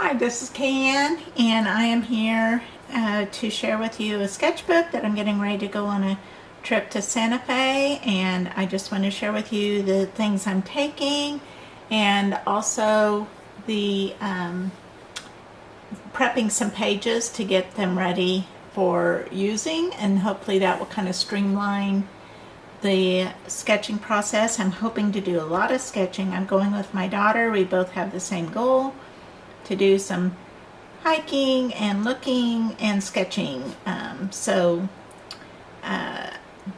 Hi, this is Kayanne, and I am here to share with you a sketchbook that I'm getting ready to go on a trip to Santa Fe, and I just want to share with you the things I'm taking and also the prepping some pages to get them ready for using, and hopefully that will kind of streamline the sketching process. I'm hoping to do a lot of sketching. I'm going with my daughter. We both have the same goal, to do some hiking and looking and sketching.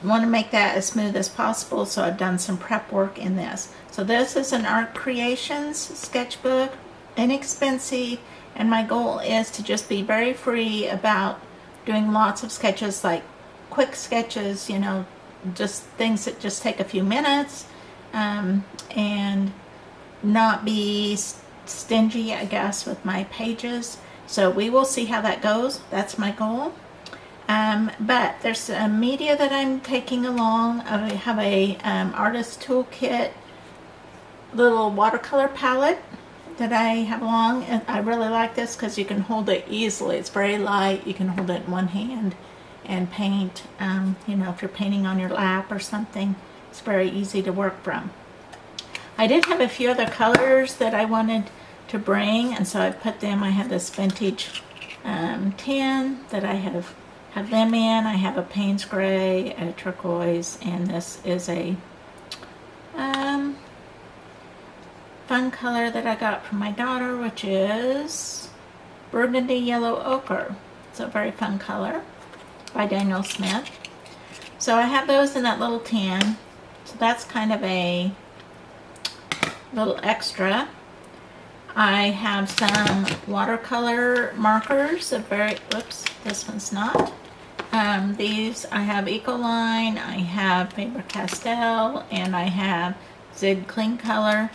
Want to make that as smooth as possible, so I've done some prep work in this. So this is an Art Creations sketchbook, inexpensive, and my goal is to just be very free about doing lots of sketches, like quick sketches, you know, just things that just take a few minutes, and not be stingy, I guess, with my pages. So we will see how that goes. That's my goal. But there's a media that I'm taking along. I have a artist toolkit little watercolor palette that I have along, and I really like this because you can hold it easily. It's very light. You can hold it in one hand and paint. You know, if you're painting on your lap or something, it's very easy to work from. I did have a few other colors that I wanted to bring, and so I put them. I have this vintage tin that I have them in. I have a Payne's Gray, a turquoise, and this is a fun color that I got from my daughter, which is burgundy yellow ochre. It's a very fun color by Daniel Smith. So I have those in that little tin. So that's kind of a little extra. I have some watercolor markers, oops, this one's not. These, I have Ecoline, I have Faber-Castell, and I have Zig Clean Color,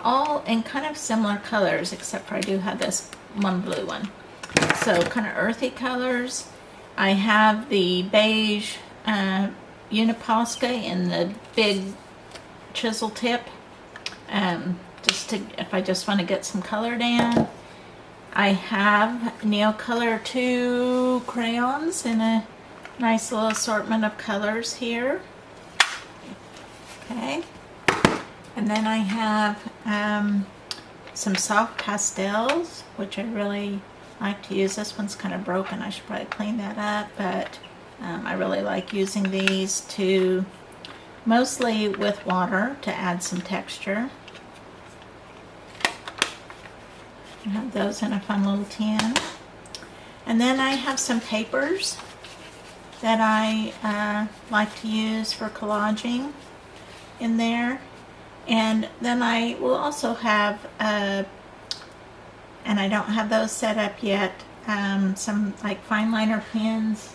all in kind of similar colors, except for I do have this one blue one. So kind of earthy colors. I have the beige Uniposca in the big chisel tip. If I just want to get some color down. I have Neocolor 2 crayons in a nice little assortment of colors here. Okay. And then I have some soft pastels, which I really like to use. This one's kind of broken. I should probably clean that up, but I really like using these to, mostly with water, to add some texture. I have those in a fun little tin. And then I have some papers that I like to use for collaging in there. And then I will also have, and I don't have those set up yet, some like fine liner pens.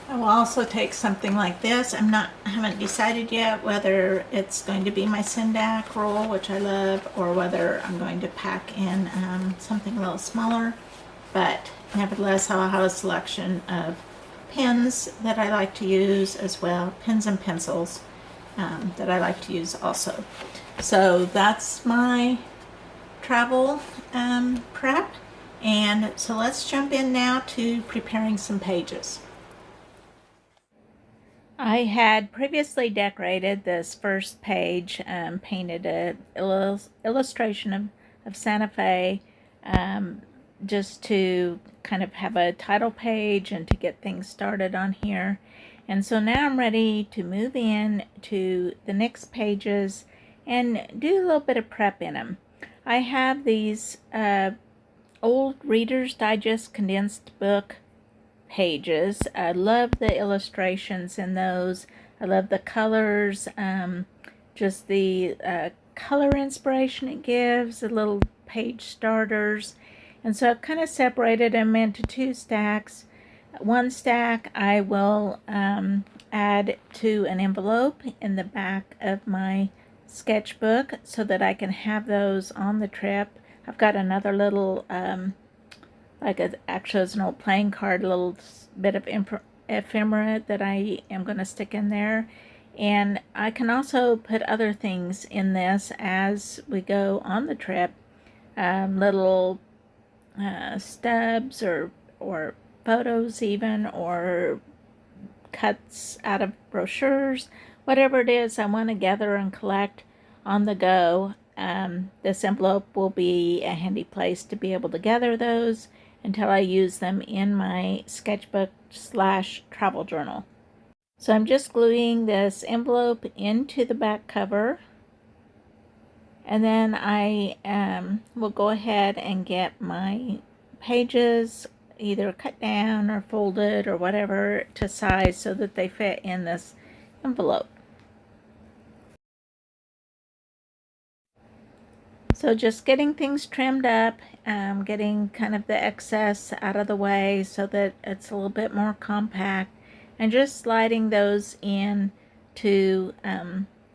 I will also take something like this. I haven't decided yet whether it's going to be my Sindak roll, which I love, or whether I'm going to pack in something a little smaller. But nevertheless, I'll have a selection of pens that I like to use as well, pens and pencils that I like to use also. So that's my travel prep. And so let's jump in now to preparing some pages. I had previously decorated this first page, painted an illustration of Santa Fe, just to kind of have a title page and to get things started on here. And so now I'm ready to move in to the next pages and do a little bit of prep in them. I have these old Reader's Digest condensed book pages. I love the illustrations in those. I love the colors, just the color inspiration it gives, the little page starters. And so I've kind of separated them into two stacks. One stack I will add to an envelope in the back of my sketchbook so that I can have those on the trip. I've got another little actually it's an old playing card, a little bit of ephemera that I am going to stick in there. And I can also put other things in this as we go on the trip, little stubs or photos even, or cuts out of brochures, whatever it is I want to gather and collect on the go. This envelope will be a handy place to be able to gather those until I use them in my sketchbook / travel journal. So I'm just gluing this envelope into the back cover, and then I will go ahead and get my pages either cut down or folded or whatever to size so that they fit in this envelope. So just getting things trimmed up, getting kind of the excess out of the way so that it's a little bit more compact, and just sliding those in to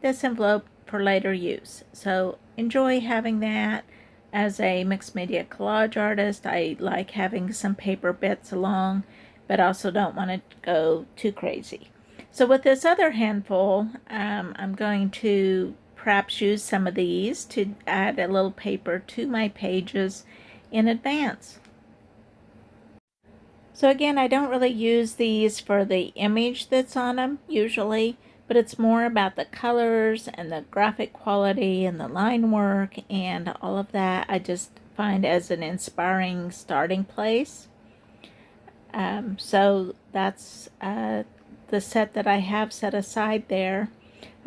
this envelope for later use. So enjoy having that. As a mixed media collage artist, I like having some paper bits along, but also don't want to go too crazy. So with this other handful, I'm going to perhaps use some of these to add a little paper to my pages in advance. So again, I don't really use these for the image that's on them usually, but it's more about the colors and the graphic quality and the line work and all of that. I just find as an inspiring starting place. So that's the set that I have set aside there.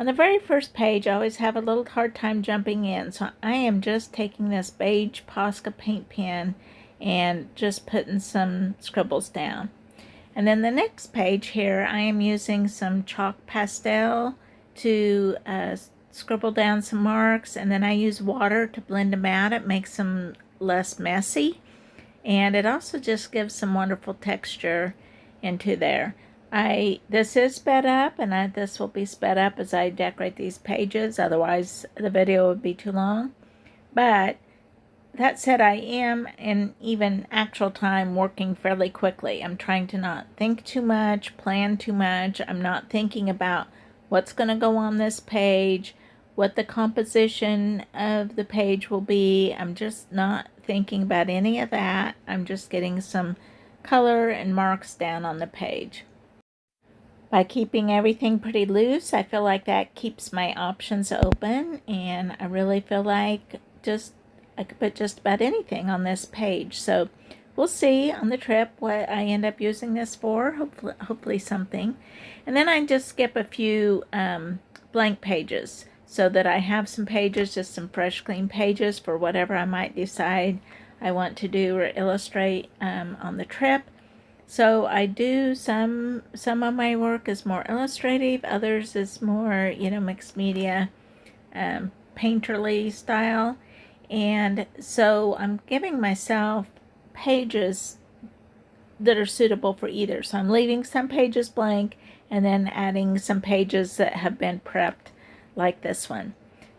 On the very first page, I always have a little hard time jumping in, so I am just taking this beige Posca paint pen and just putting some scribbles down. And then the next page here, I am using some chalk pastel to scribble down some marks, and then I use water to blend them out. It makes them less messy, and it also just gives some wonderful texture into there. This is sped up, and this will be sped up as I decorate these pages, otherwise the video would be too long. But that said, I am in even actual time working fairly quickly. I'm trying to not think too much, plan too much. I'm not thinking about what's going to go on this page, what the composition of the page will be. I'm just not thinking about any of that. I'm just getting some color and marks down on the page. By keeping everything pretty loose, I feel like that keeps my options open, and I really feel like I could put just about anything on this page. So we'll see on the trip what I end up using this for, hopefully something. And then I just skip a few blank pages so that I have some pages, just some fresh clean pages for whatever I might decide I want to do or illustrate on the trip. So I do some of my work is more illustrative, others is more, mixed media, painterly style. And so I'm giving myself pages that are suitable for either. So I'm leaving some pages blank and then adding some pages that have been prepped, like this one.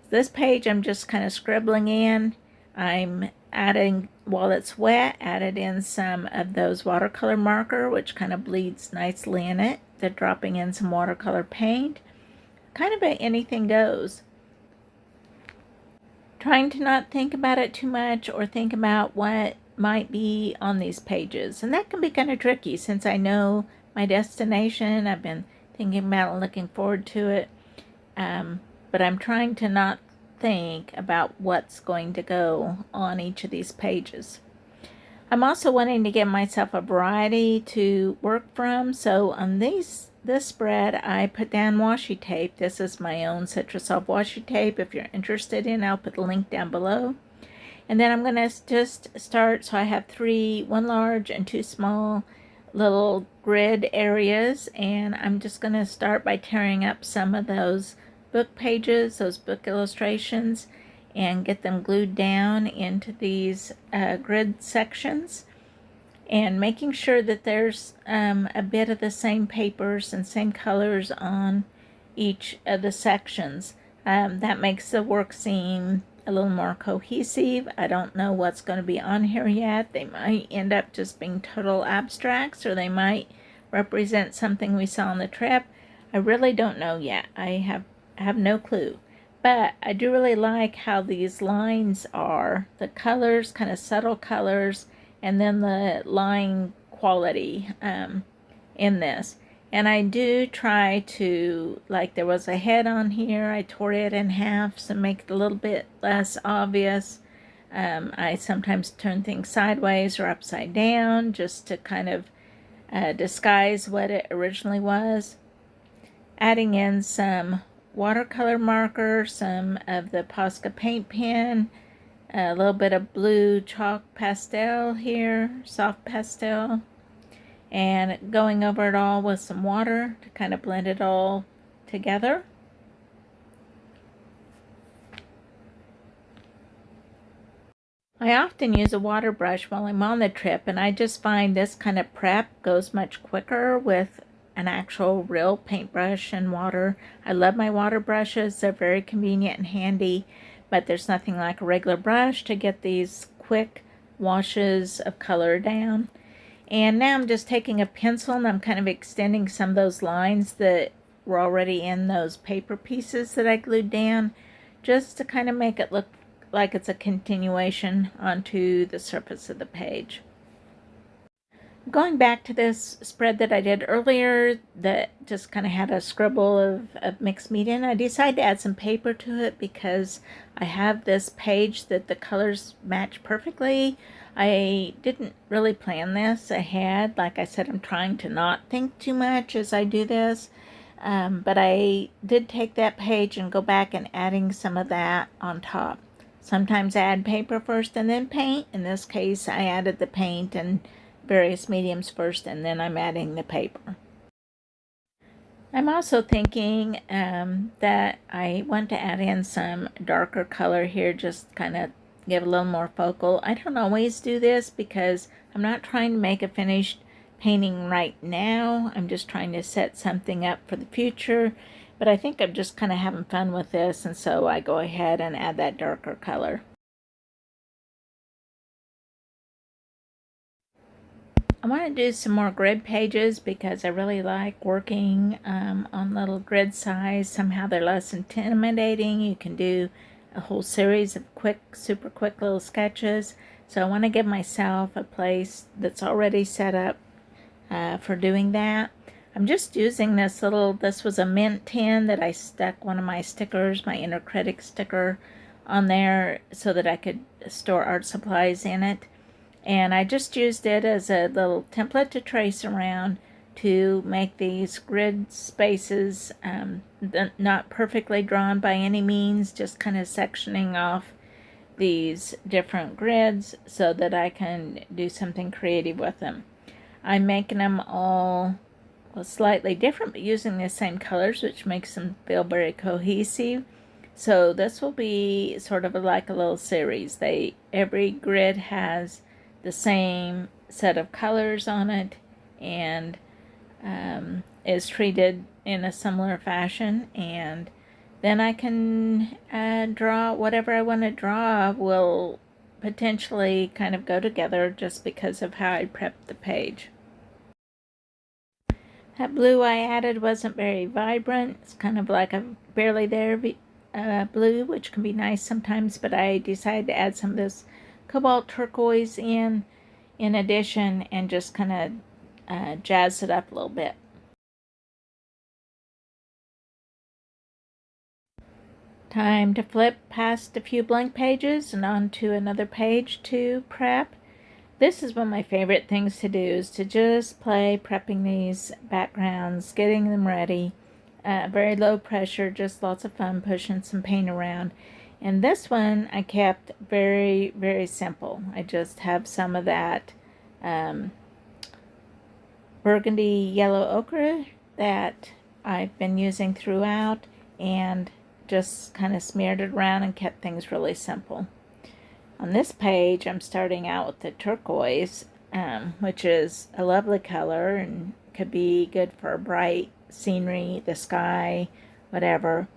This page I'm just kind of scribbling in. I'm adding, while it's wet, added in some of those watercolor marker, which kind of bleeds nicely in it. They're dropping in some watercolor paint. Kind of anything goes. Trying to not think about it too much or think about what might be on these pages. And that can be kind of tricky since I know my destination. I've been thinking about and looking forward to it. But I'm trying to not think about what's going to go on each of these pages. I'm also wanting to give myself a variety to work from. So on this spread, I put down washi tape. This is my own Citrusol washi tape. If you're interested in, I'll put the link down below. And then I'm going to just start. So I have one large and 2 small little grid areas. And I'm just going to start by tearing up some of those book pages, those book illustrations, and get them glued down into these grid sections, and making sure that there's a bit of the same papers and same colors on each of the sections. That makes the work seem a little more cohesive. I don't know what's going to be on here yet. They might end up just being total abstracts, or they might represent something we saw on the trip. I really don't know yet. I have no clue. But I do really like how these lines are. The colors, kind of subtle colors, and then the line quality in this. And I do try to, like there was a head on here, I tore it in half to make it a little bit less obvious. I sometimes turn things sideways or upside down just to kind of disguise what it originally was. Adding in some watercolor marker, some of the Posca paint pen, a little bit of blue chalk pastel here, soft pastel, and going over it all with some water to kind of blend it all together. I often use a water brush while I'm on the trip, and I just find this kind of prep goes much quicker with an actual real paintbrush and water. I love my water brushes. They're very convenient and handy, but there's nothing like a regular brush to get these quick washes of color down. And now I'm just taking a pencil and I'm kind of extending some of those lines that were already in those paper pieces that I glued down, just to kind of make it look like it's a continuation onto the surface of the page. Going back to this spread that I did earlier that just kind of had a scribble of mixed media, and I decided to add some paper to it because I have this page that the colors match perfectly. I didn't really plan this ahead. Like I said, I'm trying to not think too much as I do this. But I did take that page and go back and adding some of that on top. Sometimes I add paper first and then paint. In this case, I added the paint and various mediums first, and then I'm adding the paper. I'm also thinking that I want to add in some darker color here, just kind of give a little more focal. I don't always do this because I'm not trying to make a finished painting right now. I'm just trying to set something up for the future. But I think I'm just kind of having fun with this, and so I go ahead and add that darker color. I want to do some more grid pages because I really like working on little grid size. Somehow they're less intimidating. You can do a whole series of super quick little sketches. So I want to give myself a place that's already set up for doing that. I'm just using this was a mint tin that I stuck one of my stickers, my inner critic sticker, on there so that I could store art supplies in it. And I just used it as a little template to trace around to make these grid spaces, not perfectly drawn by any means, just kind of sectioning off these different grids so that I can do something creative with them. I'm making them all slightly different, but using the same colors, which makes them feel very cohesive. So this will be sort of like a little series. Every grid has the same set of colors on it and is treated in a similar fashion, and then I can draw whatever I want to draw will potentially kind of go together just because of how I prepped the page. That blue I added wasn't very vibrant. It's kind of like a barely there blue, which can be nice sometimes, but I decided to add some of this cobalt turquoise in addition, and just kind of jazz it up a little bit. Time to flip past a few blank pages and onto another page to prep. This is one of my favorite things to do, is to just play prepping these backgrounds, getting them ready. Very low pressure, just lots of fun pushing some paint around. And this one I kept very, very simple. I just have some of that burgundy yellow ochre that I've been using throughout, and just kind of smeared it around and kept things really simple. On this page, I'm starting out with the turquoise, which is a lovely color and could be good for bright scenery, the sky, whatever.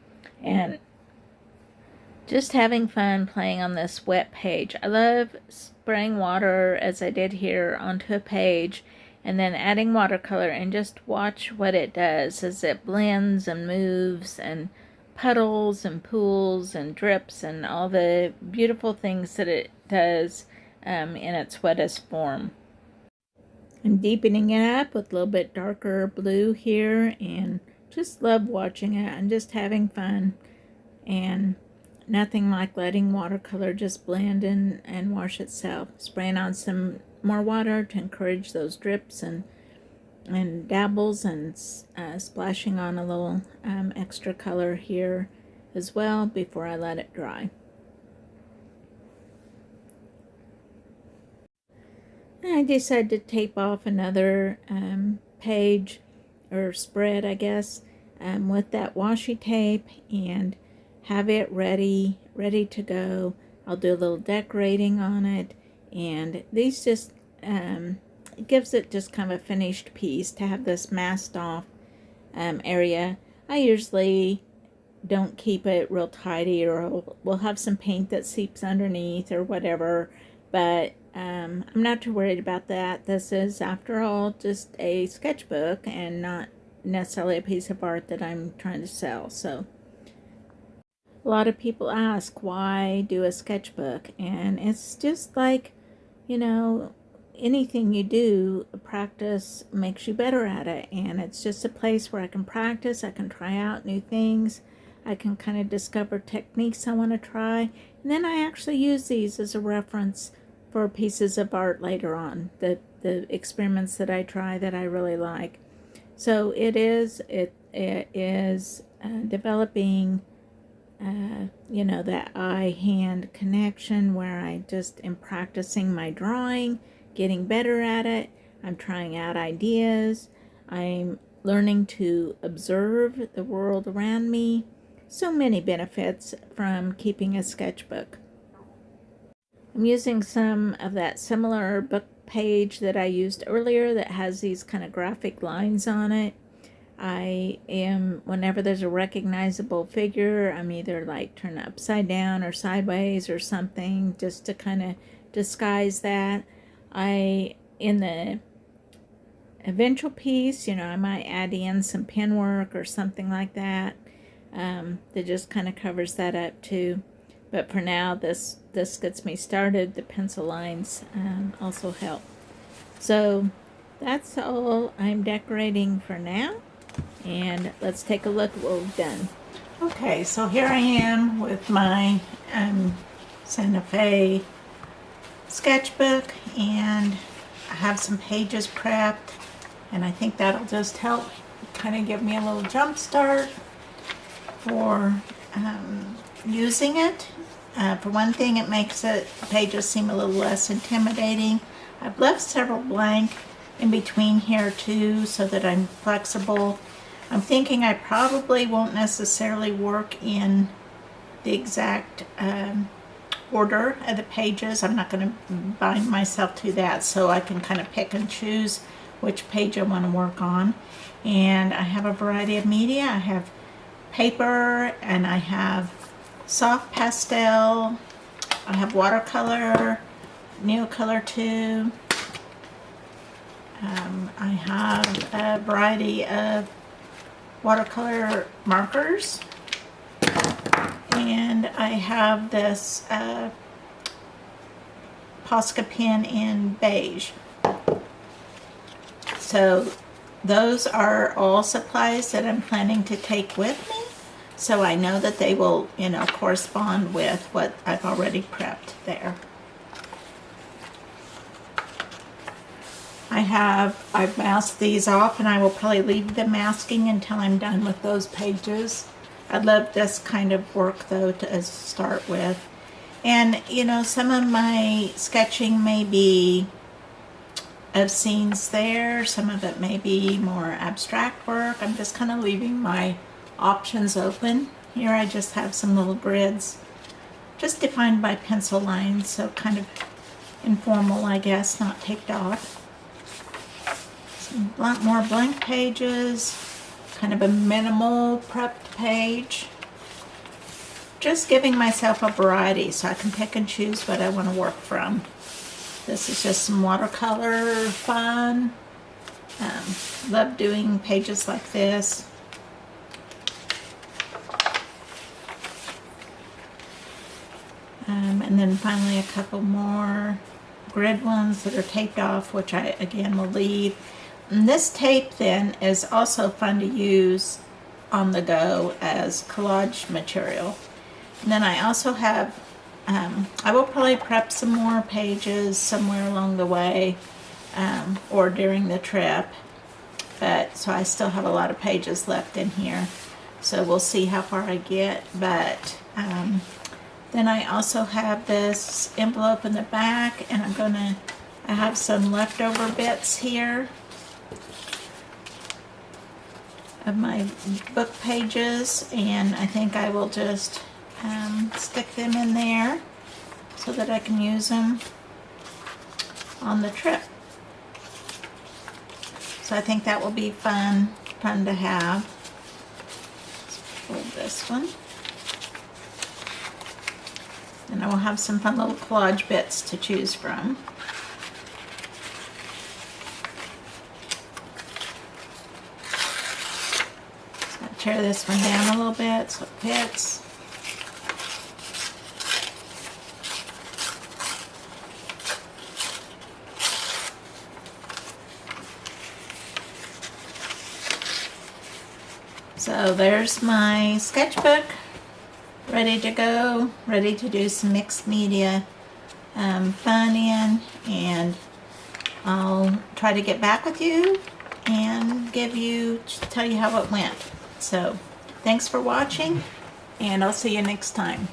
And just having fun playing on this wet page. I love spraying water, as I did here, onto a page and then adding watercolor, and just watch what it does as it blends and moves and puddles and pools and drips and all the beautiful things that it does in its wettest form. I'm deepening it up with a little bit darker blue here, and just love watching it and just having fun. And nothing like letting watercolor just blend and wash itself. Spraying on some more water to encourage those drips and dabbles, and splashing on a little extra color here as well before I let it dry. I decided to tape off another page or spread, I guess, with that washi tape, and have it ready to go. I'll do a little decorating on it, and these just it gives it just kind of a finished piece to have this masked off area. I usually don't keep it real tidy, or we'll have some paint that seeps underneath or whatever, but I'm not too worried about that. This is, after all, just a sketchbook and not necessarily a piece of art that I'm trying to sell. So a lot of people ask, why do a sketchbook? And it's just like, you know, anything you do, practice makes you better at it. And it's just a place where I can practice, I can try out new things, I can kind of discover techniques I want to try. And then I actually use these as a reference for pieces of art later on, the experiments that I try that I really like. So it is developing you know, that eye-hand connection where I just am practicing my drawing, getting better at it. I'm trying out ideas. I'm learning to observe the world around me. So many benefits from keeping a sketchbook. I'm using some of that similar book page that I used earlier that has these kind of graphic lines on it. I am, whenever there's a recognizable figure, I'm either like turn it upside down or sideways or something, just to kind of disguise that. In the eventual piece, you know, I might add in some pen work or something like that, that just kind of covers that up too. But for now, this gets me started. The pencil lines also help. So that's all I'm decorating for now. And let's take a look at what we've done. Okay, so here I am with my Santa Fe sketchbook, and I have some pages prepped, and I think that'll just help kind of give me a little jump start for using it. For one thing, it makes the pages seem a little less intimidating. I've left several blank in between here too, so that I'm flexible. I'm thinking I probably won't necessarily work in the exact order of the pages. I'm not going to bind myself to that, so I can kind of pick and choose which page I want to work on. And I have a variety of media. I have paper, and I have soft pastel, I have watercolor, Neocolor too. I have a variety of watercolor markers, and I have this Posca pen in beige. So those are all supplies that I'm planning to take with me, so I know that they will, you know, correspond with what I've already prepped there. I've masked these off, and I will probably leave the masking until I'm done with those pages. I love this kind of work though to start with. And you know, some of my sketching may be of scenes there, some of it may be more abstract work. I'm just kind of leaving my options open. Here I just have some little grids just defined by pencil lines, so kind of informal, I guess, not taped off. A lot more blank pages, kind of a minimal prepped page. Just giving myself a variety so I can pick and choose what I want to work from. This is just some watercolor fun. Love doing pages like this. And then finally a couple more grid ones that are taped off, which I again will leave. And this tape then is also fun to use on the go as collage material. And then I also have, I will probably prep some more pages somewhere along the way, or during the trip. But so I still have a lot of pages left in here. So we'll see how far I get. But then I also have this envelope in the back, and I have some leftover bits here of my book pages, and I think I will just stick them in there so that I can use them on the trip. So I think that will be fun to have. Let's pull this one. And I will have some fun little collage bits to choose from. So I'll tear this one down a little bit so it fits. So there's my sketchbook, ready to go, ready to do some mixed media fun in, and I'll try to get back with you and tell you how it went. So thanks for watching, and I'll see you next time.